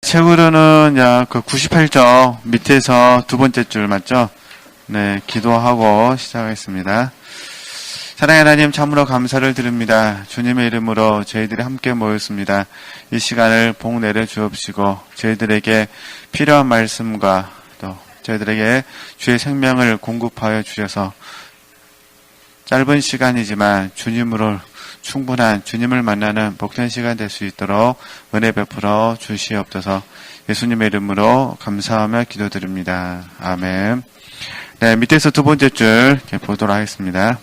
책으로는 약 98쪽 밑에서 두 번째 줄 맞죠? 네, 기도하고 시작하겠습니다. 사랑의 하나님, 참으로 감사를 드립니다. 주님의 이름으로 저희들이 함께 모였습니다. 이 시간을 복 내려 주옵시고 저희들에게 필요한 말씀과 또 저희들에게 주의 생명을 공급하여 주셔서 짧은 시간이지만 주님으로 충분한 주님을 만나는 복된 시간 될 수 있도록 은혜 베풀어 주시옵소서. 예수님의 이름으로 감사하며 기도드립니다. 아멘. 네, 밑에서 두 번째 줄 보도록 하겠습니다.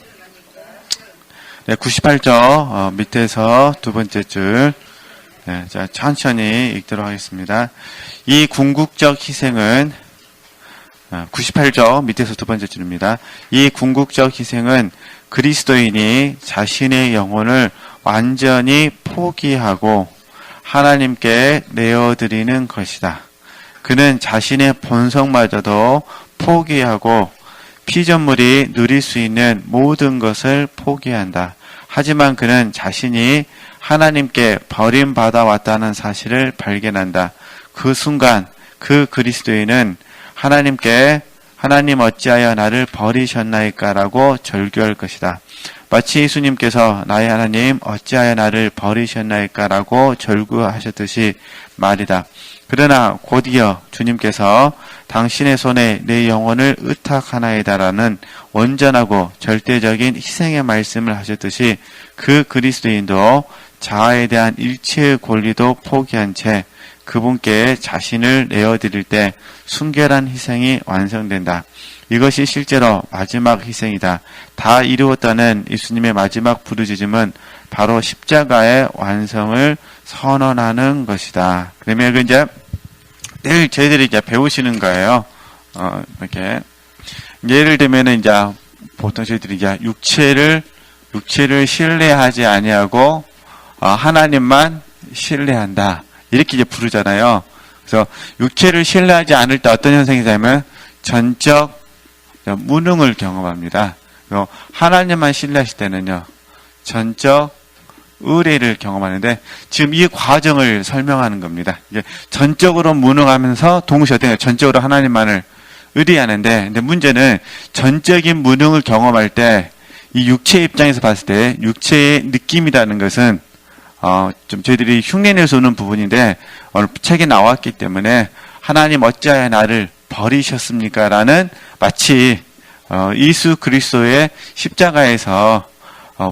네, 98쪽 밑에서 두 번째 줄. 네, 자, 천천히 읽도록 하겠습니다. 이 궁극적 희생은 98쪽 밑에서 두 번째 줄입니다. 이 궁극적 희생은 그리스도인이 자신의 영혼을 완전히 포기하고 하나님께 내어드리는 것이다. 그는 자신의 본성마저도 포기하고 피조물이 누릴 수 있는 모든 것을 포기한다. 하지만 그는 자신이 하나님께 버림받아 왔다는 사실을 발견한다. 그 순간 그 그리스도인은 하나님께 하나님 어찌하여 나를 버리셨나이까 라고 절규할 것이다. 마치 예수님께서 나의 하나님 어찌하여 나를 버리셨나이까 라고 절규하셨듯이 말이다. 그러나 곧이어 주님께서 당신의 손에 내 영혼을 의탁하나이다 라는 온전하고 절대적인 희생의 말씀을 하셨듯이 그 그리스도인도 자아에 대한 일체의 권리도 포기한 채 그분께 자신을 내어드릴 때 순결한 희생이 완성된다. 이것이 실제로 마지막 희생이다. 다 이루었다는 예수님의 마지막 부르짖음은 바로 십자가의 완성을 선언하는 것이다. 그러면 이제 내일 저희들이 이제 배우시는 거예요. 이렇게 예를 들면은 이제 보통 저희들이 이제 육체를 신뢰하지 아니하고 하나님만 신뢰한다. 이렇게 이제 부르잖아요. 그래서 육체를 신뢰하지 않을 때 어떤 현상이 되냐면 전적 무능을 경험합니다. 그리고 하나님만 신뢰하실 때는요, 전적 의뢰를 경험하는데 지금 이 과정을 설명하는 겁니다. 이제 전적으로 무능하면서 동시에 어떤 전적으로 하나님만을 의뢰하는데, 근데 문제는 전적인 무능을 경험할 때 이 육체의 입장에서 봤을 때 육체의 느낌이라는 것은 좀 저희들이 흉내내서 오는 부분인데 오늘 책에 나왔기 때문에 하나님 어찌하여 나를 버리셨습니까? 라는 마치 예수 그리스도의 십자가에서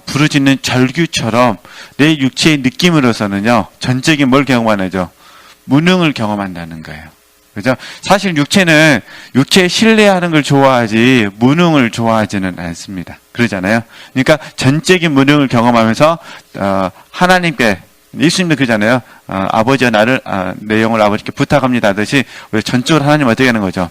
부르짖는 절규처럼 내 육체의 느낌으로서는요 전적인 뭘 경험하죠? 무능을 경험한다는 거예요. 그죠? 사실 육체에 신뢰하는 걸 좋아하지 무능을 좋아하지는 않습니다. 그러잖아요. 그러니까 전적인 무능을 경험하면서 하나님께 예수님도 그러잖아요. 아버지와 나를 내 영혼을 아버지께 부탁합니다 하듯이 우리 전적으로 하나님 어떻게 하는 거죠?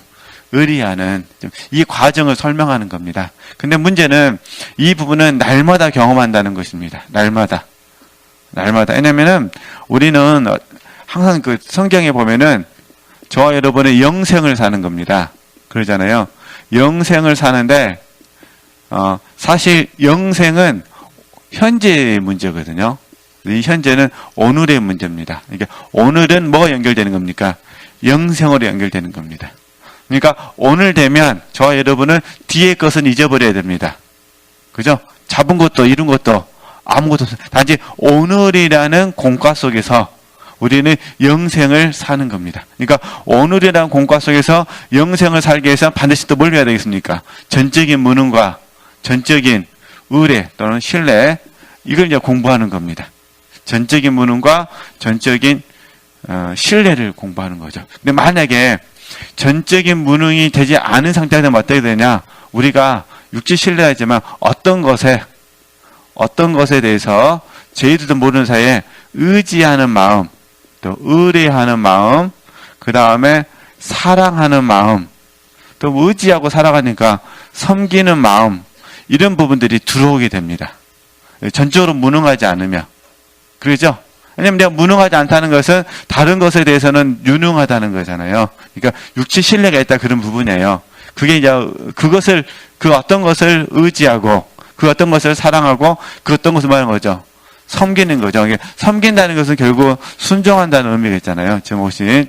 의리하는 이 과정을 설명하는 겁니다. 근데 문제는 이 부분은 날마다 경험한다는 것입니다. 날마다. 왜냐면은 우리는 항상 그 성경에 보면은 저와 여러분의 영생을 사는 겁니다. 그러잖아요. 영생을 사는데 사실 영생은 현재의 문제거든요. 이 현재는 오늘의 문제입니다. 그러니까 오늘은 뭐가 연결되는 겁니까? 영생으로 연결되는 겁니다. 그러니까 오늘 되면 저와 여러분은 뒤의 것은 잊어버려야 됩니다. 그죠? 잡은 것도 이룬 것도 아무것도 없어요. 단지 오늘이라는 공과 속에서 우리는 영생을 사는 겁니다. 그러니까 오늘이라는 공과 속에서 영생을 살기 위해서 반드시 또 뭘 해야 되겠습니까? 전적인 무능과 전적인 의뢰 또는 신뢰, 이걸 이제 공부하는 겁니다. 전적인 무능과 전적인 신뢰를 공부하는 거죠. 근데 만약에 전적인 무능이 되지 않은 상태가 되면 어떻게 되냐? 우리가 육체 신뢰하지만 어떤 것에 대해서 저희들도 모르는 사이에 의지하는 마음, 또 의뢰하는 마음, 그 다음에 사랑하는 마음, 또 의지하고 살아가니까 섬기는 마음, 이런 부분들이 들어오게 됩니다. 전적으로 무능하지 않으면. 그러죠? 왜냐면 내가 무능하지 않다는 것은 다른 것에 대해서는 유능하다는 거잖아요. 그러니까 육체 신뢰가 있다 그런 부분이에요. 그게 이제 그 어떤 것을 의지하고 그 어떤 것을 사랑하고 그 어떤 것을 말하는 거죠. 섬기는 거죠. 이게 섬긴다는 것은 결국 순종한다는 의미가 있잖아요. 지금 혹시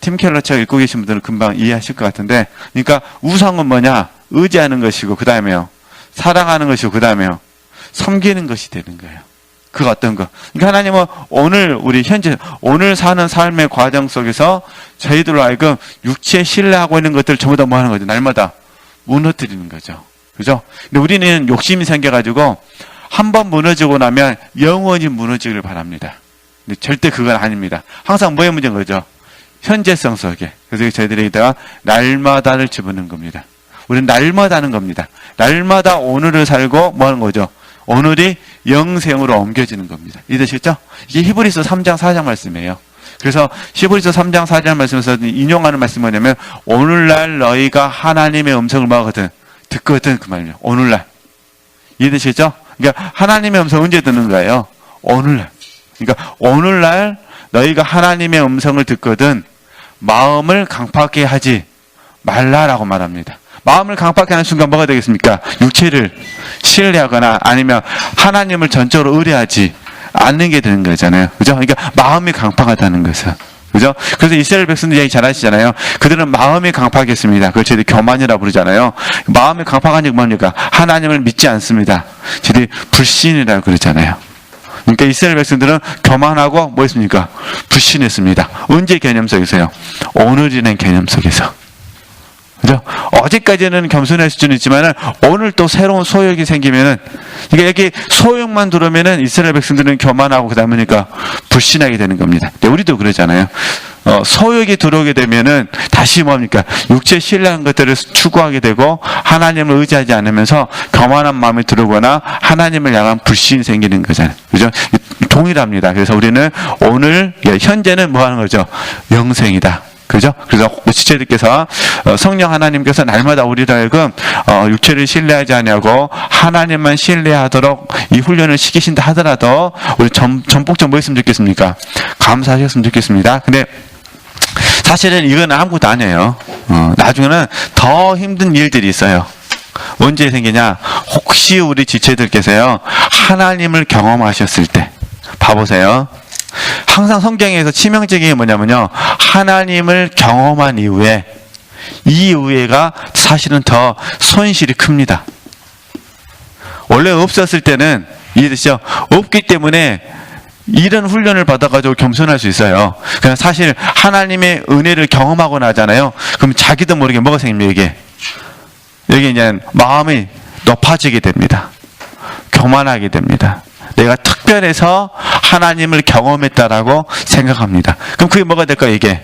팀 켈러 책 읽고 계신 분들은 금방 이해하실 것 같은데, 그러니까 우상은 뭐냐? 의지하는 것이고, 그 다음에요. 사랑하는 것이고, 그 다음에요. 섬기는 것이 되는 거예요. 그거 어떤 거. 그러니까 하나님은 오늘 우리 현재 오늘 사는 삶의 과정 속에서 저희들로 하여금 육체에 신뢰하고 있는 것들 전부 다 뭐 하는 거죠? 날마다 무너뜨리는 거죠. 그죠? 근데 우리는 욕심이 생겨가지고 한번 무너지고 나면 영원히 무너지기를 바랍니다. 근데 절대 그건 아닙니다. 항상 뭐의 문제인 거죠? 현재성 속에. 그래서 저희들에게다가 날마다를 집어넣는 겁니다. 우리는 날마다 하는 겁니다. 날마다 오늘을 살고 뭐 하는 거죠? 오늘이 영생으로 옮겨지는 겁니다. 이해되시겠죠? 이게 히브리서 3장 4장 말씀이에요. 그래서 히브리서 3장 4장 말씀에서 인용하는 말씀은 뭐냐면 오늘날 너희가 하나님의 음성을 뭐하거든? 듣거든 그 말이에요. 오늘날. 이해되시겠죠? 그러니까 하나님의 음성 언제 듣는 거예요? 오늘날. 그러니까 오늘날 너희가 하나님의 음성을 듣거든 마음을 강팍하게 하지 말라라고 말합니다. 마음을 강팍하게 하는 순간 뭐가 되겠습니까? 육체를 신뢰하거나 아니면 하나님을 전적으로 의뢰하지 않는 게 되는 거잖아요. 그죠? 그러니까 마음이 강팍하다는 것은. 그죠? 그래서 이스라엘 백성들 얘기 잘 하시잖아요. 그들은 마음이 강팍했습니다. 그걸 저희들이 교만이라고 부르잖아요. 마음이 강팍한 게 뭡니까? 하나님을 믿지 않습니다. 저희들이 불신이라고 그러잖아요. 그러니까 이스라엘 백성들은 교만하고 뭐 했습니까? 불신했습니다. 언제 개념 속에서요? 오늘이라는 개념 속에서. 그죠? 어제까지는 겸손할 수는 있지만은 오늘 또 새로운 소욕이 생기면은, 그러니까 여기 소욕만 들어오면은 이스라엘 백성들은 교만하고 그 다음에니까 불신하게 되는 겁니다. 근데 우리도 그러잖아요. 소욕이 들어오게 되면은 다시 뭡니까? 육체 신뢰한 것들을 추구하게 되고 하나님을 의지하지 않으면서 교만한 마음이 들어오거나 하나님을 향한 불신이 생기는 거잖아요. 그죠? 동일합니다. 그래서 우리는 오늘, 현재는 뭐 하는 거죠? 영생이다. 그죠? 그래서 지체들께서 성령 하나님께서 날마다 우리를 하여금 육체를 신뢰하지 않냐고 하나님만 신뢰하도록 이 훈련을 시키신다 하더라도 우리 전폭적 뭐 했으면 좋겠습니까? 감사하셨으면 좋겠습니다. 근데 사실은 이건 아무것도 아니에요. 나중에는 더 힘든 일들이 있어요. 언제 생기냐? 혹시 우리 지체들께서요 하나님을 경험하셨을 때 봐보세요. 항상 성경에서 치명적인 게 뭐냐면요, 하나님을 경험한 이후에 이 이후에가 사실은 더 손실이 큽니다. 원래 없었을 때는 이해되시죠? 없기 때문에 이런 훈련을 받아가지고 겸손할 수 있어요. 그냥 사실 하나님의 은혜를 경험하고 나잖아요. 그럼 자기도 모르게 뭐가 생깁니까? 여기 이제 마음이 높아지게 됩니다. 교만하게 됩니다. 내가 특별해서 하나님을 경험했다라고 생각합니다. 그럼 그게 뭐가 될까요, 이게?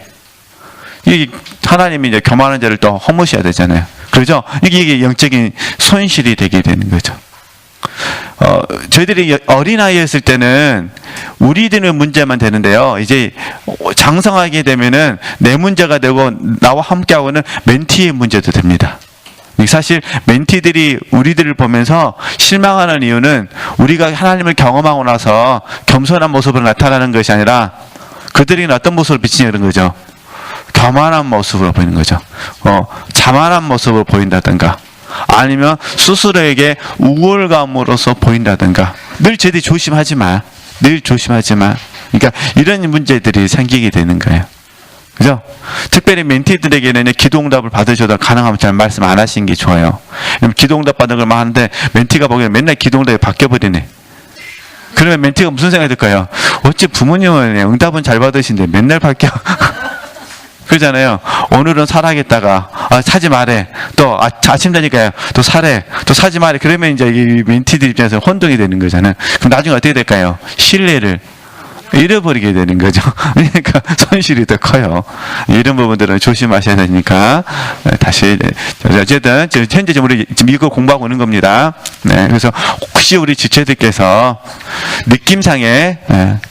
하나님이 이제 교만한 자를 또 허무셔야 되잖아요. 그렇죠? 이게 영적인 손실이 되게 되는 거죠. 저희들이 어린아이였을 때는 우리들의 문제만 되는데요. 이제 장성하게 되면은 내 문제가 되고 나와 함께하고는 멘티의 문제도 됩니다. 사실 멘티들이 우리들을 보면서 실망하는 이유는 우리가 하나님을 경험하고 나서 겸손한 모습으로 나타나는 것이 아니라 그들이 어떤 모습을 비치냐 그런 거죠. 교만한 모습으로 보이는 거죠. 자만한 모습으로 보인다든가 아니면 스스로에게 우월감으로서 보인다든가 늘 저희들이 조심하지 마. 늘 조심하지 마. 그러니까 이런 문제들이 생기게 되는 거예요. 그죠? 특별히 멘티들에게는 기도응답을 받으셔도 가능하면 잘 말씀 안 하시는 게 좋아요. 기도응답 받는 걸 하는데 멘티가 보기에는 맨날 기도응답이 바뀌어버리네. 그러면 멘티가 무슨 생각이 들까요? 어째 부모님은 응답은 잘 받으신데 맨날 바뀌어. 그러잖아요. 오늘은 사라겠다가 사지 말래. 또 아침 되니까요. 또 사래. 또 사지 말래. 그러면 이제 이 멘티들 입장에서 혼동이 되는 거잖아요. 그럼 나중에 어떻게 될까요? 신뢰를 잃어버리게 되는 거죠. 그러니까 손실이 더 커요. 이런 부분들은 조심하셔야 되니까 다시 어쨌든 현재 지금 우리 지금 이거 공부하고 있는 겁니다. 네, 그래서 혹시 우리 지체들께서 느낌상에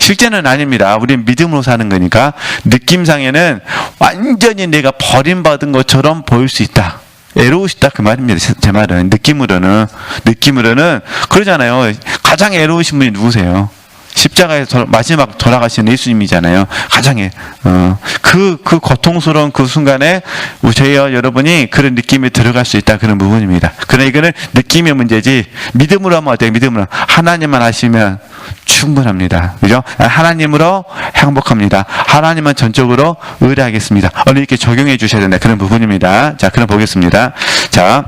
실제는 아닙니다. 우리는 믿음으로 사는 거니까 느낌상에는 완전히 내가 버림받은 것처럼 보일 수 있다. 애로우시다 그 말입니다. 제 말은 느낌으로는 그러잖아요. 가장 애로우신 분이 누구세요? 십자가에서 마지막 돌아가신 예수님이잖아요. 가장 그 고통스러운 그 순간에 저희와 여러분이 그런 느낌이 들어갈 수 있다 그런 부분입니다. 그러나 이거는 느낌의 문제지 믿음으로 하면 어때요? 믿음으로 하나님만 하시면 충분합니다. 그죠? 하나님으로 행복합니다. 하나님은 전적으로 의뢰하겠습니다. 이렇게 적용해 주셔야 된다. 그런 부분입니다. 자, 그럼 보겠습니다. 자,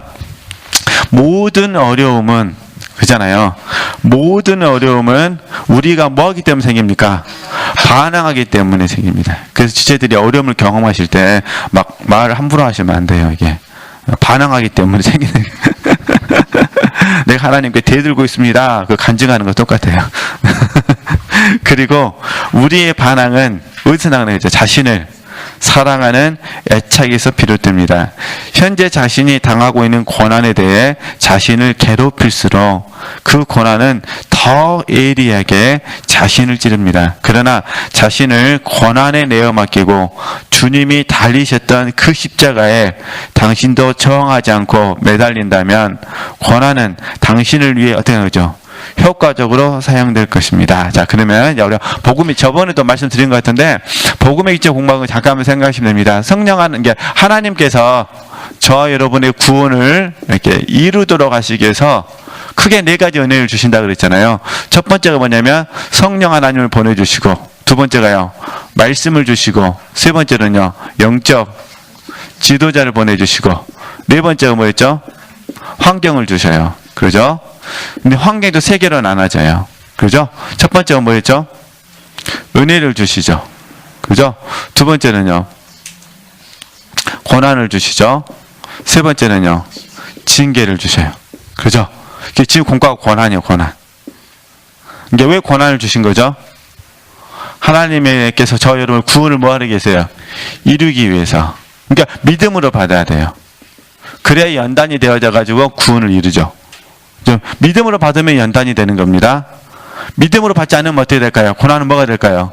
모든 어려움은 그잖아요. 모든 어려움은 우리가 뭐 하기 때문에 생깁니까? 반항하기 때문에 생깁니다. 그래서 지체들이 어려움을 경험하실 때 막 말을 함부로 하시면 안 돼요. 이게 반항하기 때문에 생기는 내가 하나님께 대들고 있습니다. 그 간증하는 거 똑같아요. 그리고 우리의 반항은 어디서 나오는 거죠? 자신을 사랑하는 애착에서 비롯됩니다. 현재 자신이 당하고 있는 고난에 대해 자신을 괴롭힐수록 그 고난은 더 예리하게 자신을 찌릅니다. 그러나 자신을 고난에 내어 맡기고 주님이 달리셨던 그 십자가에 당신도 저항하지 않고 매달린다면 고난은 당신을 위해 어떻게 하죠? 효과적으로 사용될 것입니다. 자, 그러면 복음이 저번에도 말씀드린 것 같은데 복음의 기초 공부하고 잠깐만 생각하시면 됩니다. 성령하는 게 하나님께서 저와 여러분의 구원을 이렇게 이루도록 하시기 위해서 크게 4가지 은혜를 주신다 그랬잖아요. 첫 번째가 뭐냐면 성령 하나님을 보내주시고, 두 번째가요 말씀을 주시고, 세 번째는요 영적 지도자를 보내주시고, 네 번째가 뭐였죠? 환경을 주셔요. 그러죠? 근데 환경도 3개로 나눠져요. 그죠? 첫 번째가 뭐였죠? 은혜를 주시죠. 그죠? 두 번째는요 고난을 주시죠. 세 번째는요 징계를 주셔요. 그죠? 지금 공과가 고난이에요. 고난. 이게 왜 고난을 주신 거죠? 하나님께서 저 여러분을 구원을 뭐하러 계세요? 이루기 위해서. 그러니까 믿음으로 받아야 돼요. 그래야 연단이 되어져 가지고 구원을 이루죠. 믿음으로 받으면 연단이 되는 겁니다. 믿음으로 받지 않으면 어떻게 될까요? 고난은 뭐가 될까요?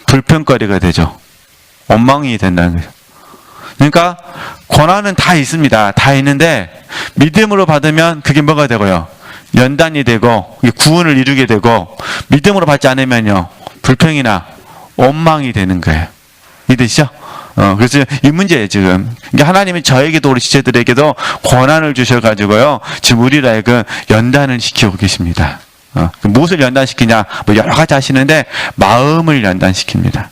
불평거리가 되죠. 원망이 된다는 거예요. 그러니까 고난은 다 있습니다. 다 있는데 믿음으로 받으면 그게 뭐가 되고요? 연단이 되고 구원을 이루게 되고, 믿음으로 받지 않으면요 불평이나 원망이 되는 거예요. 이해되시죠? 그래서 이 문제예요, 지금. 그러니까 하나님이 저에게도 우리 지체들에게도 고난을 주셔가지고요, 지금 우리를 하여금 연단을 시키고 계십니다. 무엇을 연단시키냐? 뭐 여러 가지 하시는데, 마음을 연단시킵니다.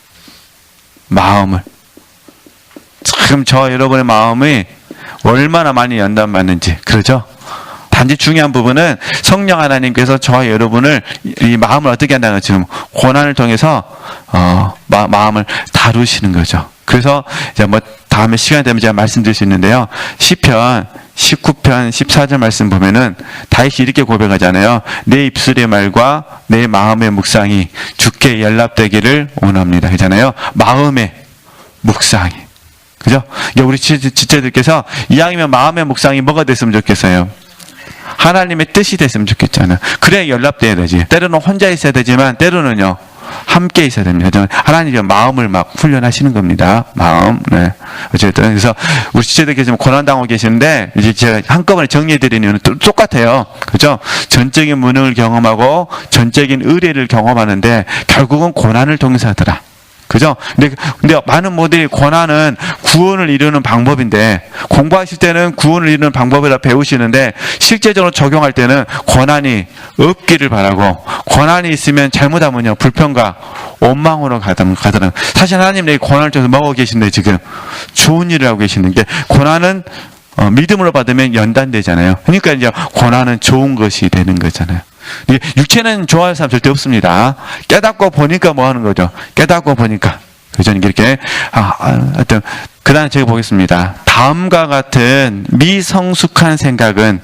마음을. 참, 여러분의 마음이 얼마나 많이 연단받는지. 그러죠? 단지 중요한 부분은 성령 하나님께서 저와 여러분을, 이 마음을 어떻게 한다는 거죠? 지금 고난을 통해서, 마음을 다루시는 거죠. 그래서 이제 뭐 다음에 시간 되면 제가 말씀드릴 수 있는데요. 시편 19편 14절 말씀 보면은 다윗이 이렇게 고백하잖아요. 내 입술의 말과 내 마음의 묵상이 주께 연락되기를 원합니다. 그러잖아요. 마음의 묵상이. 그죠? 우리 지체들께서 이왕이면 마음의 묵상이 뭐가 됐으면 좋겠어요? 하나님의 뜻이 됐으면 좋겠잖아요. 그래야 연락돼야 되지. 때로는 혼자 있어야 되지만 때로는요 함께 있어야 됩니다. 하나님이 마음을 막 훈련하시는 겁니다. 마음. 네. 어쨌든 그래서 우리 지체들께서 지금 고난당하고 계시는데, 이제 제가 한꺼번에 정리해드리는 이유는 또똑같아요. 그죠? 전적인 무능을 경험하고 전적인 의뢰를 경험하는데 결국은 고난을 통해서 하더라. 그죠? 근데 많은 분들이 고난은 구원을 이루는 방법인데, 공부하실 때는 구원을 이루는 방법이라 배우시는데 실제적으로 적용할 때는 고난이 없기를 바라고, 고난이 있으면 잘못하면요 불평과 원망으로 가더라고요. 사실 하나님 내게 고난을 통해서 뭐하고 계신데 지금 좋은 일을 하고 계시는 게, 고난은 믿음으로 받으면 연단되잖아요. 그러니까 이제 고난은 좋은 것이 되는 거잖아요. 육체는 좋아할 사람 절대 없습니다. 깨닫고 보니까 뭐 하는 거죠? 깨닫고 보니까. 그죠? 이렇게, 하여튼, 그 다음에 제가 보겠습니다. 다음과 같은 미성숙한 생각은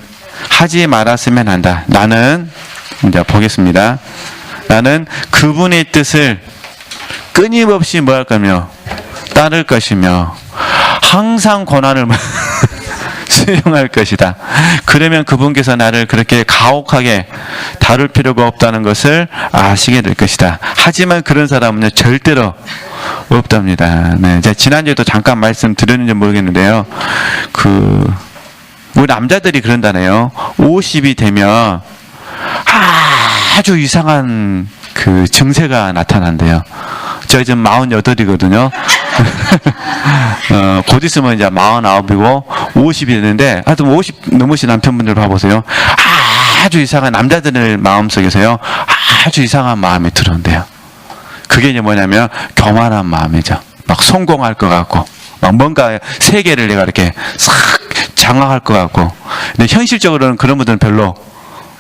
하지 말았으면 한다. 나는, 이제 보겠습니다. 나는 그분의 뜻을 끊임없이 뭐 할 거며? 따를 것이며, 항상 고난을 수용할 것이다. 그러면 그분께서 나를 그렇게 가혹하게 다룰 필요가 없다는 것을 아시게 될 것이다. 하지만 그런 사람은 절대로 없답니다. 네, 제가 지난주에도 잠깐 말씀드렸는지 모르겠는데요. 우리 남자들이 그런다네요. 50이 되면 아주 이상한 증세가 나타난대요. 제가 지금 48이거든요. 곧 있으면 이제 49이고 50이 되는데, 하여튼 50 넘으신 남편분들 봐보세요. 아주 이상한 남자들 마음속에서요. 아주 이상한 마음이 들어온대요. 그게 이제 뭐냐면 교만한 마음이죠. 막 성공할 것 같고 막 뭔가 세계를 내가 이렇게 싹 장악할 것 같고. 근데 현실적으로는 그런 분들은 별로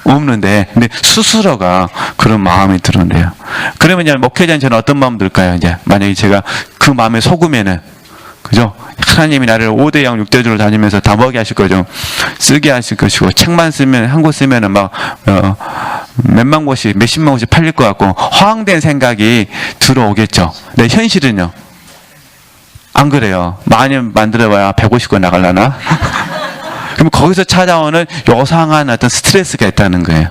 없는데, 근데 스스로가 그런 마음이 들어온대요. 그러면 이제 목회자는 저는 어떤 마음 들까요? 이제 만약에 제가 그 마음에 속으면은, 그죠? 하나님이 나를 5대 0, 6대 0로 다니면서 다 먹게 하실 거죠. 쓰게 하실 것이고, 책만 쓰면, 한 권 쓰면은 막, 몇만 권씩, 몇십만 권씩 팔릴 것 같고, 허황된 생각이 들어오겠죠. 근데 현실은요? 안 그래요. 많이 만들어봐야 150권 나가려나? 그럼 거기서 찾아오는 요상한 어떤 스트레스가 있다는 거예요.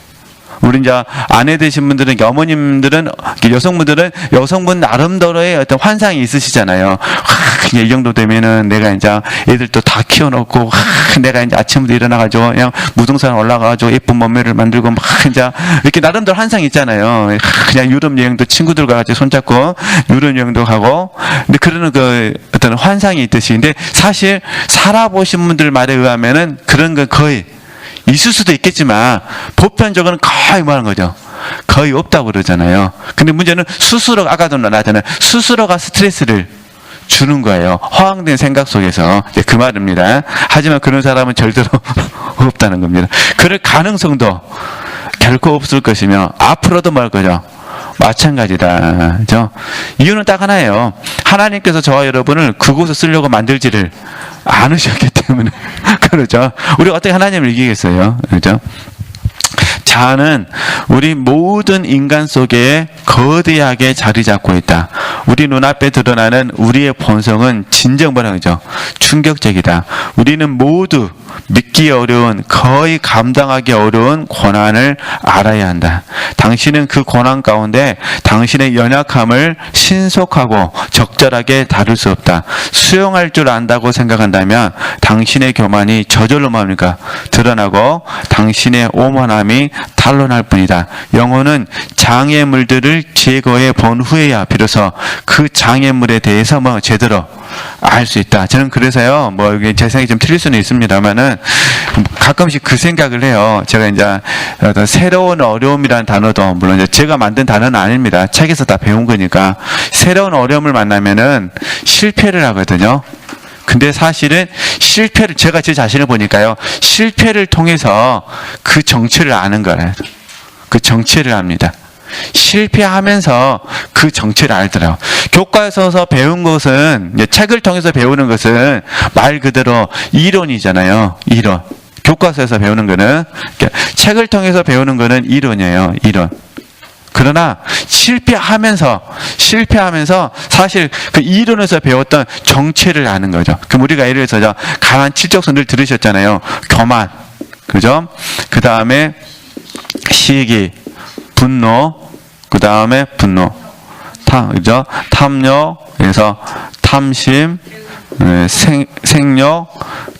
우리 이제 아내 되신 분들은, 어머님들은, 여성분들은 여성분 나름대로의 어떤 환상이 있으시잖아요. 그냥 이 정도 되면은 내가 이제 애들도 다 키워놓고, 내가 이제 아침부터 일어나가지고 그냥 무등산 올라가가지고 예쁜 몸매를 만들고 막 이제 이렇게 나름대로 환상이 있잖아요. 그냥 유럽 여행도 친구들과 같이 손잡고 유럽 여행도 가고. 근데 그러는 그 어떤 환상이 있듯이. 근데 사실 살아보신 분들 말에 의하면은 그런 건 거의 있을 수도 있겠지만 보편적으로는 거의 뭐하는 거죠? 거의 없다고 그러잖아요. 근데 문제는 스스로가, 아까도 나왔잖아요. 스스로가 스트레스를 주는 거예요. 허황된 생각 속에서. 그 말입니다. 하지만 그런 사람은 절대로 없다는 겁니다. 그럴 가능성도 결코 없을 것이며 앞으로도 뭘 거죠? 마찬가지다. 그죠? 이유는 딱 하나예요. 하나님께서 저와 여러분을 그곳에 쓰려고 만들지를 않으셨기 때문에. 그렇죠? 우리가 어떻게 하나님을 이기겠어요? 그렇죠? 자아는 우리 모든 인간 속에 거대하게 자리 잡고 있다. 우리 눈앞에 드러나는 우리의 본성은 진정 뭐라 그러죠? 충격적이다. 우리는 모두 믿기 어려운, 거의 감당하기 어려운 고난을 알아야 한다. 당신은 그 고난 가운데 당신의 연약함을 신속하고 적절하게 다룰 수 없다. 수용할 줄 안다고 생각한다면 당신의 교만이 저절로 뭡니까? 드러나고 당신의 오만함이 탄로날 뿐이다. 영혼은 장애물들을 제거해 본 후에야 비로소 그 장애물에 대해서 뭐 제대로 알 수 있다. 저는 그래서요, 뭐, 이게 제 생각이 좀 틀릴 수는 있습니다만은, 가끔씩 그 생각을 해요. 제가 이제, 어떤 새로운 어려움이라는 단어도, 물론 이제 제가 만든 단어는 아닙니다. 책에서 다 배운 거니까. 새로운 어려움을 만나면은 실패를 하거든요. 근데 사실은 실패를, 제가 제 자신을 보니까요, 실패를 통해서 그 정체를 아는 거예요. 그 정체를 압니다. 실패하면서 그 정체를 알더라고요. 교과서에서 배운 것은, 책을 통해서 배우는 것은 말 그대로 이론이잖아요. 이론. 교과서에서 배우는 거는, 책을 통해서 배우는 거는 이론이에요. 이론. 그러나 실패하면서 사실 그 이론에서 배웠던 정체를 아는 거죠. 그럼 우리가 예를 들어서 강한 칠적선 늘 들으셨잖아요. 교만. 그죠? 그 다음에 시기. 분노, 그 다음에 분노, 그죠? 탐욕에서 탐심, 생욕,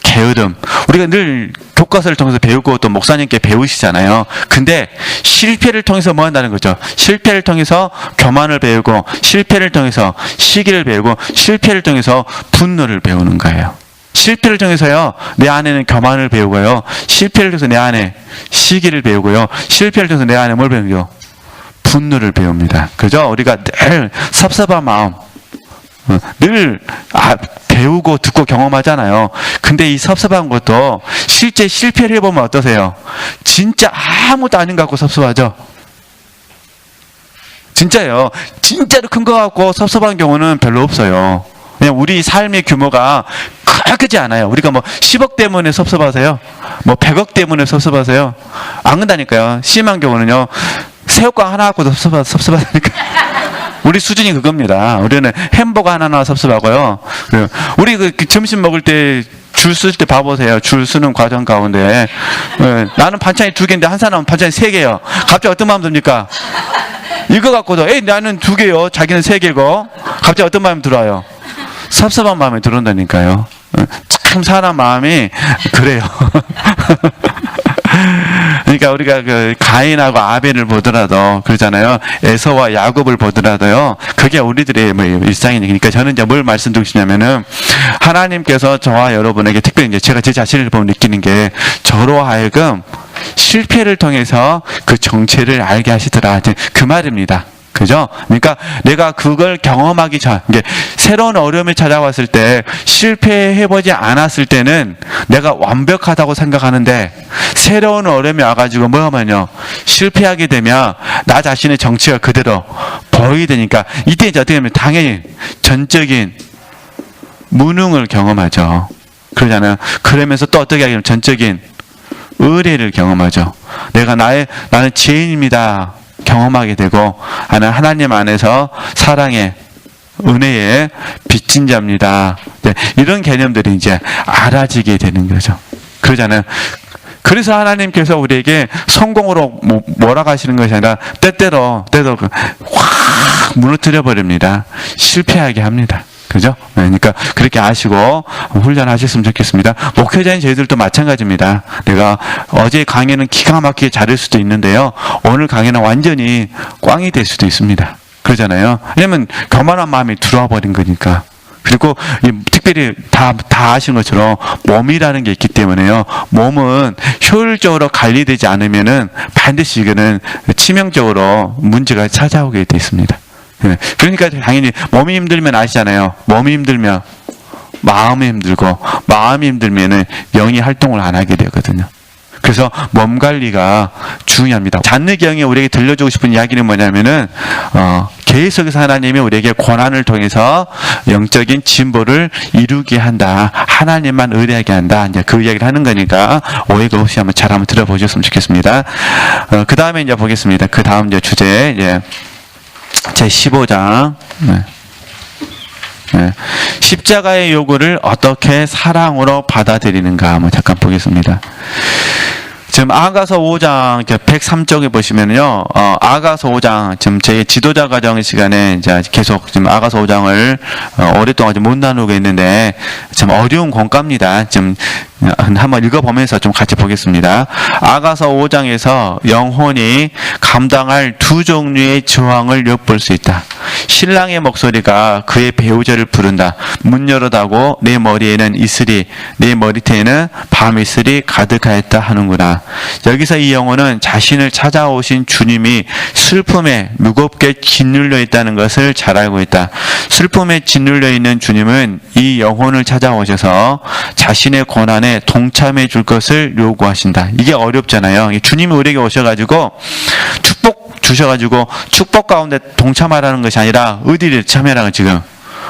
게으름. 우리가 늘 교과서를 통해서 배우고 또 목사님께 배우시잖아요. 근데 실패를 통해서 뭐 한다는 거죠? 실패를 통해서 교만을 배우고, 실패를 통해서 시기를 배우고, 실패를 통해서 분노를 배우는 거예요. 실패를 통해서요, 내 안에는 교만을 배우고요. 실패를 통해서 내 안에 시기를 배우고요. 실패를 통해서 내 안에 뭘 배우죠? 분노를 배웁니다. 그죠? 우리가 늘 섭섭한 마음, 늘 배우고 듣고 경험하잖아요. 근데 이 섭섭한 것도 실제 실패를 해보면 어떠세요? 진짜 아무것도 아닌 것 같고 섭섭하죠? 진짜요. 진짜로 큰 것 같고 섭섭한 경우는 별로 없어요. 그냥 우리 삶의 규모가 크지 않아요. 우리가 뭐 10억 때문에 섭섭하세요? 뭐 100억 때문에 섭섭하세요? 안 그런다니까요. 심한 경우는요, 새우깡 하나 갖고도 섭섭하다니까. 우리 수준이 그겁니다. 우리는 햄버거 하나 섭섭하고요. 우리 그 점심 먹을 때 줄 쓸 때 봐보세요. 줄 쓰는 과정 가운데 나는 반찬이 2개인데 한 사람은 반찬이 3개예요. 갑자기 어떤 마음 듭니까? 이거 갖고도 나는 2개요. 자기는 3개고. 갑자기 어떤 마음이 들어요? 섭섭한 마음이 들어온다니까요. 참 사람 마음이 그래요. 그러니까 우리가 그 가인하고 아벨을 보더라도 그러잖아요. 에서와 야곱을 보더라도요. 그게 우리들의 뭐 일상이니까. 그러니까 저는 이제 뭘 말씀드리고 싶냐면은, 하나님께서 저와 여러분에게 특별히 이제 제가 제 자신을 보면 느끼는 게, 저로 하여금 실패를 통해서 그 정체를 알게 하시더라. 그 말입니다. 그죠? 그러니까 내가 그걸 경험하기 전, 이게 새로운 어려움이 찾아왔을 때 실패해보지 않았을 때는 내가 완벽하다고 생각하는데 새로운 어려움이 와가지고 뭐냐면요. 실패하게 되면 나 자신의 정체가 그대로 보이게 되니까 이때 이제 어떻게 하면 당연히 전적인 무능을 경험하죠. 그러잖아요. 그러면서 또 어떻게 하냐면 전적인 의뢰를 경험하죠. 나는 죄인입니다. 경험하게 되고, 나는 하나님 안에서 사랑의 은혜에 빚진 자입니다. 네, 이런 개념들이 이제 알아지게 되는 거죠. 그러잖아요. 그래서 하나님께서 우리에게 성공으로 몰아가시는 것이 아니라 때때로 확 무너뜨려 버립니다. 실패하게 합니다. 그죠? 그러니까 그렇게 아시고 훈련하셨으면 좋겠습니다. 목회자인 저희들도 마찬가지입니다. 내가 어제 강의는 기가 막히게 잘할 수도 있는데요. 오늘 강의는 완전히 꽝이 될 수도 있습니다. 그러잖아요. 왜냐면 교만한 마음이 들어와 버린 거니까. 그리고 특별히 다 아시는 것처럼 몸이라는 게 있기 때문에요. 몸은 효율적으로 관리되지 않으면은 반드시 이거는 치명적으로 문제가 찾아오게 돼 있습니다. 그러니까 당연히 몸이 힘들면 아시잖아요. 몸이 힘들면 마음이 힘들고, 마음이 힘들면은 영이 활동을 안 하게 되거든요. 그래서 몸 관리가 중요합니다. 잔느경에 우리에게 들려주고 싶은 이야기는 뭐냐면은 계속해서 하나님이 우리에게 고난을 통해서 영적인 진보를 이루게 한다. 하나님만 의뢰하게 한다. 이제 그 이야기를 하는 거니까 오해가 없이 잘 한번 들어보셨으면 좋겠습니다. 그 다음에 이제 보겠습니다. 그 다음 이제 주제 이제 제 15장. 십자가의 요구를 어떻게 사랑으로 받아들이는가 한번 잠깐 보겠습니다. 지금 아가서 5장 103쪽에 보시면요, 아가서 5장 지금 제 지도자 과정 시간에 이제 계속 지금 아가서 5장을 오랫동안 못 나누고 있는데 참 어려운 권가입니다. 지금 한번 읽어보면서 좀 같이 보겠습니다. 아가서 5장에서 영혼이 감당할 두 종류의 저항을 엿볼 수 있다. 신랑의 목소리가 그의 배우자를 부른다. 문 열어다고 내 머리에는 이슬이, 내 머리태에는 밤이슬이 가득하였다 하는구나. 여기서 이 영혼은 자신을 찾아오신 주님이 슬픔에 무겁게 짓눌려 있다는 것을 잘 알고 있다. 슬픔에 짓눌려 있는 주님은 이 영혼을 찾아오셔서 자신의 고난에 동참해 줄 것을 요구하신다. 이게 어렵잖아요. 주님이 우리에게 오셔가지고 축복 주셔가지고 축복 가운데 동참하라는 것이 아니라 어디를 참여라는 지금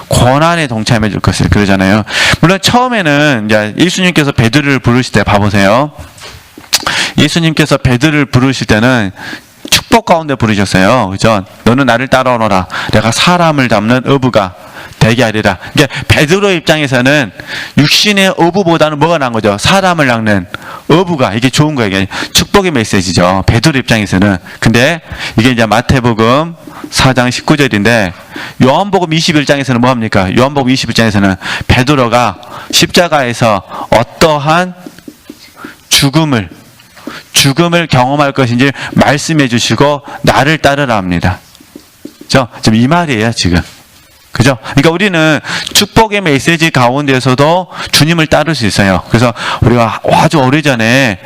고난에 동참해 줄 것을 그러잖아요. 물론 처음에는 이제 예수님께서 베드로를 부르실 때 봐보세요. 예수님께서 베드로를 부르실 때는 축복 가운데 부르셨어요. 그죠? 너는 나를 따라오너라. 내가 사람을 잡는 어부가 되게 하리라. 그러니까 베드로 입장에서는 육신의 어부보다는 뭐가 나은 거죠? 사람을 낚는 어부가 이게 좋은 거예요. 이게 축복의 메시지죠. 베드로 입장에서는. 근데 이게 이제 마태복음 4장 19절인데 요한복음 21장에서는 뭐 합니까? 요한복음 21장에서는 베드로가 십자가에서 어떠한 죽음을 경험할 것인지 말씀해 주시고 나를 따르라 합니다. 지금 이 말이에요, 지금. 그죠? 그러니까 우리는 축복의 메시지 가운데서도 주님을 따를 수 있어요. 그래서 우리가 아주 오래전에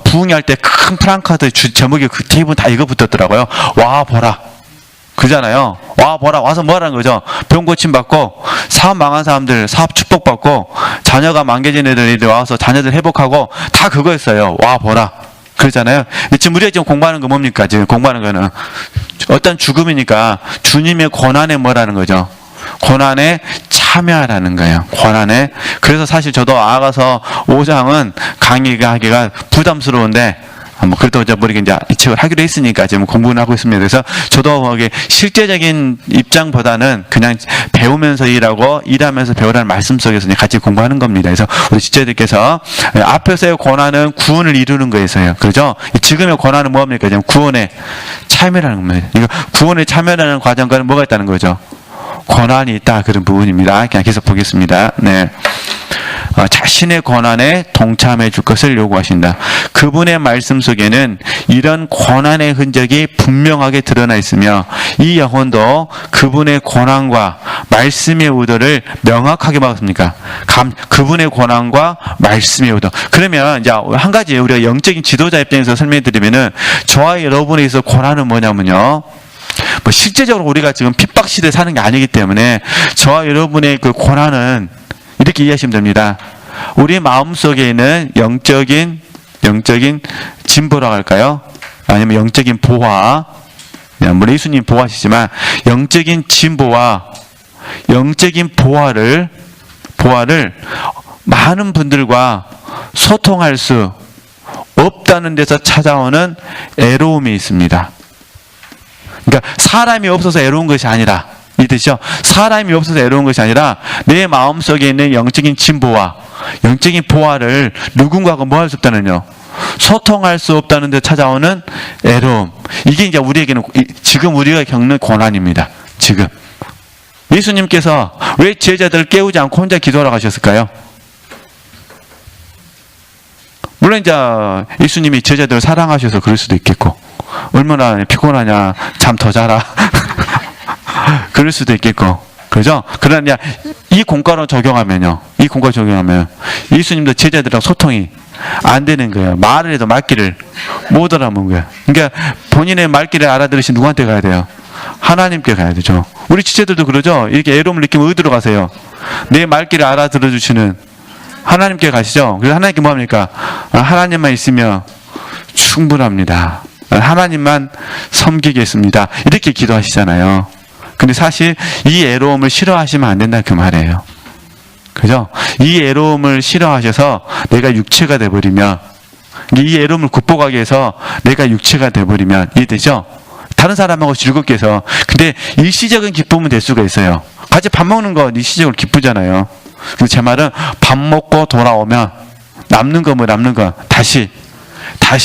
부흥할 때 큰 프랑카드 제목이 그 테이블 다 이거 붙었더라고요. 와 보라. 그잖아요. 와 보라. 와서 뭐 하라는 거죠? 병 고침 받고 사업 망한 사람들 사업 축복 받고 자녀가 망개진 애들이 와서 자녀들 회복하고 다 그거였어요. 와 보라. 그렇잖아요. 지금 우리가 지금 공부하는 거 뭡니까? 지금 공부하는 거는 어떤 죽음이니까 주님의 고난에 뭐라는 거죠? 고난에 참여하라는 거예요. 고난에. 그래서 사실 저도 아가서 5장은 강의가 하기가 부담스러운데 그래도 이제 모르게 이제 이 책을 하기로 했으니까 지금 공부는 하고 있습니다. 그래서 저도 이게 실제적인 입장보다는 그냥 배우면서 일하면서 배우라는 말씀 속에서 같이 공부하는 겁니다. 그래서 우리 지체들께서 앞에서의 고난은 구원을 이루는 거에서요. 그렇죠? 지금의 고난은 뭐합니까? 지금 구원에 참여라는 겁니다. 이거 구원에 참여하는 과정과는 뭐가 있다는 거죠? 고난이 있다. 그런 부분입니다. 그냥 계속 보겠습니다. 네. 자신의 고난에 동참해 줄 것을 요구하신다. 그분의 말씀 속에는 이런 고난의 흔적이 분명하게 드러나 있으며 이 영혼도 그분의 고난과 말씀의 의도를 명확하게 받습니까? 그분의 고난과 말씀의 의도. 그러면 이제 한 가지 우리가 영적인 지도자 입장에서 설명해 드리면은 저와 여러분에 있어 고난은 뭐냐면요. 뭐 실제적으로 우리가 지금 핍박 시대에 사는 게 아니기 때문에 저와 여러분의 그 고난은 이렇게 이해하시면 됩니다. 우리 마음속에 있는 영적인 진보라고 할까요? 아니면 영적인 보화. 물론 예수님 보화시지만 영적인 진보와 영적인 보화를 많은 분들과 소통할 수 없다는 데서 찾아오는 애로움이 있습니다. 그러니까 사람이 없어서 애로운 것이 아니라, 이 뜻이죠. 사람이 없어서 애로운 것이 아니라 내 마음속에 있는 영적인 진보와 영적인 보화를 누군가가 뭐 할 수 없다는요. 소통할 수 없다는 데 찾아오는 애로움. 이게 이제 우리에게는 지금 우리가 겪는 고난입니다. 지금. 예수님께서 왜 제자들을 깨우지 않고 혼자 기도하러 가셨을까요? 물론 이제 예수님이 제자들을 사랑하셔서 그럴 수도 있겠고, 얼마나 피곤하냐, 잠 더 자라. 그럴 수도 있겠고, 그죠? 그러나 이 공과로 적용하면요, 예수님도 제자들이랑 소통이 안 되는 거예요. 말을 해도 말귀를 못 알아먹는 거예요. 그러니까 본인의 말귀를 알아들으신 누구한테 가야 돼요? 하나님께 가야 되죠. 우리 지체들도 그러죠. 이렇게 애로움을 느끼면 어디로 가세요? 내 말귀를 알아들어주시는 하나님께 가시죠. 그래서 하나님께 뭐 합니까? 하나님만 있으면 충분합니다. 하나님만 섬기겠습니다. 이렇게 기도하시잖아요. 근데 사실 이 애로움을 싫어하시면 안 된다 그 말이에요. 그죠? 이 애로움을 싫어하셔서 내가 육체가 돼버리면, 이 애로움을 극복하기 위해서 내가 육체가 돼버리면, 이해되죠? 다른 사람하고 즐겁게 해서. 근데 일시적인 기쁨은 될 수가 있어요. 같이 밥 먹는 거 일시적으로 기쁘잖아요. 그래서 제 말은 밥 먹고 돌아오면 남는 거 다시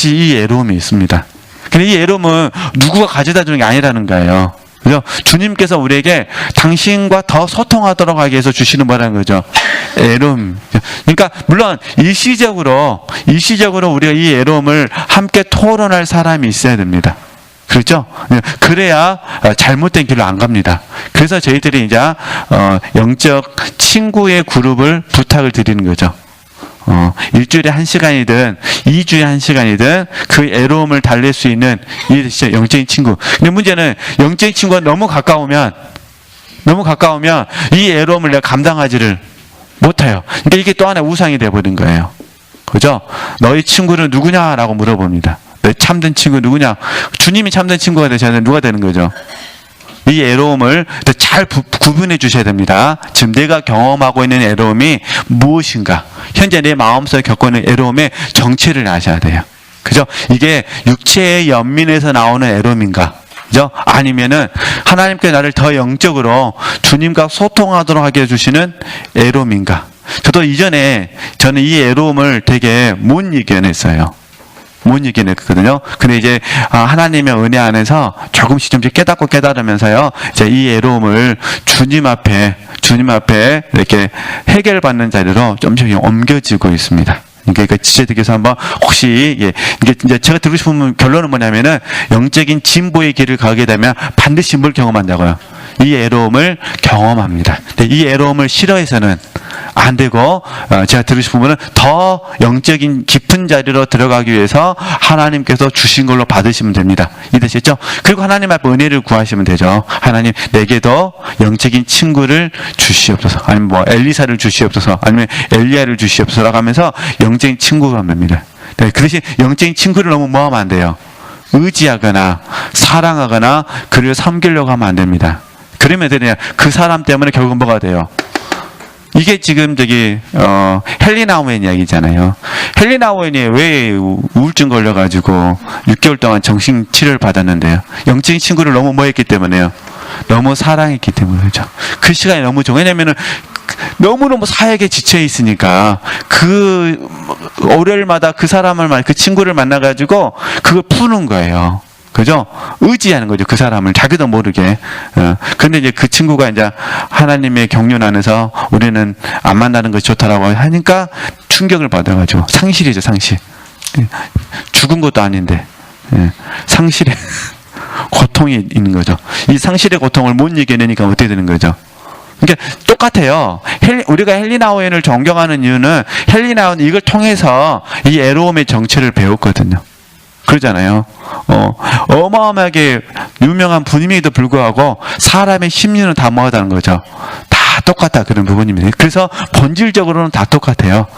이 애로움이 있습니다. 근데 이 애로움은 누구가 가져다 주는 게 아니라는 거예요. 그죠? 주님께서 우리에게 당신과 더 소통하도록 하기 위해서 주시는 뭐라는 거죠? 애로움. 그러니까 물론 일시적으로 우리가 이 애로움을 함께 토론할 사람이 있어야 됩니다. 그렇죠? 그래야 잘못된 길로 안 갑니다. 그래서 저희들이 이제 영적 친구의 그룹을 부탁을 드리는 거죠. 일주일에 1시간이든 2주에 1시간이든 그 애로움을 달랠 수 있는 이 영적인 친구. 근데 문제는 영적인 친구가 너무 가까우면 이 애로움을 내가 감당하지를 못해요. 그러니까 이게 또 하나의 우상이 되어버린 거예요. 그죠? 너희 친구는 누구냐라고 물어봅니다. 너희 참된 친구 누구냐? 주님이 참된 친구가 되셔야 누가 되는 거죠? 이 애로움을 잘 구분해 주셔야 됩니다. 지금 내가 경험하고 있는 애로움이 무엇인가? 현재 내 마음속에 겪고 있는 애로움의 정체를 아셔야 돼요. 그죠? 이게 육체의 연민에서 나오는 애로움인가? 그죠? 아니면은 하나님께 나를 더 영적으로 주님과 소통하도록 하게 해주시는 애로움인가? 저도 이전에 저는 이 애로움을 되게 못 이겨냈어요. 근데 이제 하나님의 은혜 안에서 조금씩 깨달으면서요, 이제 이 애로움을 주님 앞에 이렇게 해결받는 자리로 좀씩 옮겨지고 있습니다. 그러니까 지체들께서 한번 혹시 이게 이제 제가 드리고 싶은 결론은 뭐냐면은 영적인 진보의 길을 가게 되면 반드시 뭘 경험한다고요? 이 애로움을 경험합니다. 근데 이 애로움을 싫어해서는 안 되고, 제가 드리고 싶은 분은 더 영적인 깊은 자리로 들어가기 위해서 하나님께서 주신 걸로 받으시면 됩니다. 이해되셨죠? 그리고 하나님 앞에 은혜를 구하시면 되죠. 하나님, 내게도 영적인 친구를 주시옵소서, 아니면 뭐 엘리사를 주시옵소서, 아니면 엘리야를 주시옵소서라고 하면서 영적인 친구가 됩니다. 네, 그 대신 영적인 친구를 너무 뭐 하면 안 돼요? 의지하거나 사랑하거나 그를 섬기려고 하면 안 됩니다. 그러면 되냐? 그 사람 때문에 결국 뭐가 돼요? 이게 지금 헨리 나우엔 이야기잖아요. 헨리 나우엔이 왜 우울증 걸려가지고 6개월 동안 정신 치료를 받았는데요. 영적인 친구를 너무 뭐 했기 때문에요. 너무 사랑했기 때문이죠. 그 시간이 너무 좋아. 왜냐면은 너무너무 사역에 지쳐 있으니까 그 월요일마다 그 사람을 그 친구를 만나가지고 그걸 푸는 거예요. 그죠? 의지하는 거죠. 그 사람을 자기도 모르게. 근데 이제 그 친구가 이제 하나님의 경륜 안에서 우리는 안 만나는 것이 좋다라고 하니까 충격을 받아가지고 상실이죠, 상실. 죽은 것도 아닌데 상실의 고통이 있는 거죠. 이 상실의 고통을 못 이겨내니까 어떻게 되는 거죠? 그러니까 똑같아요. 우리가 헬리나우엔을 존경하는 이유는 헬리나우엔 이걸 통해서 이 애로움의 정체를 배웠거든요. 그러잖아요. 어마어마하게 유명한 분임에도 불구하고 사람의 심리는 다 뭐하다는 거죠. 다 똑같다 그런 부분입니다. 그래서 본질적으로는 다 똑같아요.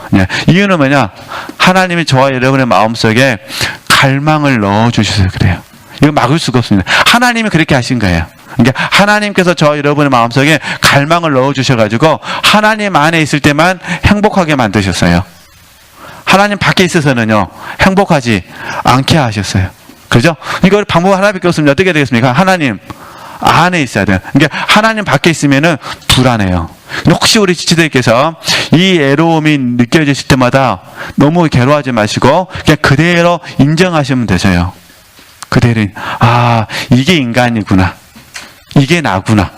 이유는 뭐냐? 하나님이 저와 여러분의 마음속에 갈망을 넣어주셔서 그래요. 이거 막을 수가 없습니다. 하나님이 그렇게 하신 거예요. 그러니까 하나님께서 저와 여러분의 마음속에 갈망을 넣어주셔가지고 하나님 안에 있을 때만 행복하게 만드셨어요. 하나님 밖에 있어서는요 행복하지 않게 하셨어요. 그죠? 이거 방법 하나밖에 없습니다. 어떻게 되겠습니까? 하나님 안에 있어야 돼요. 그러니까 하나님 밖에 있으면은 불안해요. 혹시 우리 지체들께서 이 애로움이 느껴지실 때마다 너무 괴로워하지 마시고 그냥 그대로 인정하시면 되세요. 그대로 이게 인간이구나. 이게 나구나.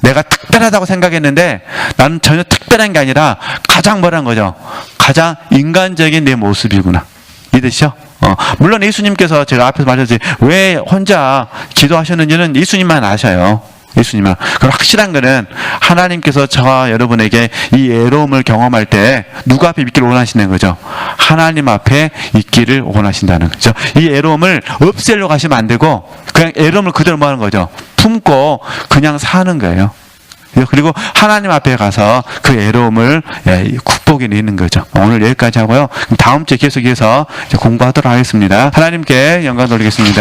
내가 특별하다고 생각했는데 나는 전혀 특별한 게 아니라 가장 뭐란 거죠? 가장 인간적인 내 모습이구나. 이해되시죠? 물론 예수님께서 제가 앞에서 말했듯이 왜 혼자 기도하셨는지는 예수님만 아셔요. 예수님은. 그럼 확실한 거는 하나님께서 저와 여러분에게 이 애로움을 경험할 때 누구 앞에 있기를 원하시는 거죠? 하나님 앞에 있기를 원하신다는 거죠. 이 애로움을 없애려고 하시면 안 되고 그냥 애로움을 그대로 뭐 하는 거죠? 품고 그냥 사는 거예요. 그리고 하나님 앞에 가서 그 애로움을 극복해 내는 거죠. 오늘 여기까지 하고요. 다음 주에 계속해서 공부하도록 하겠습니다. 하나님께 영광 돌리겠습니다.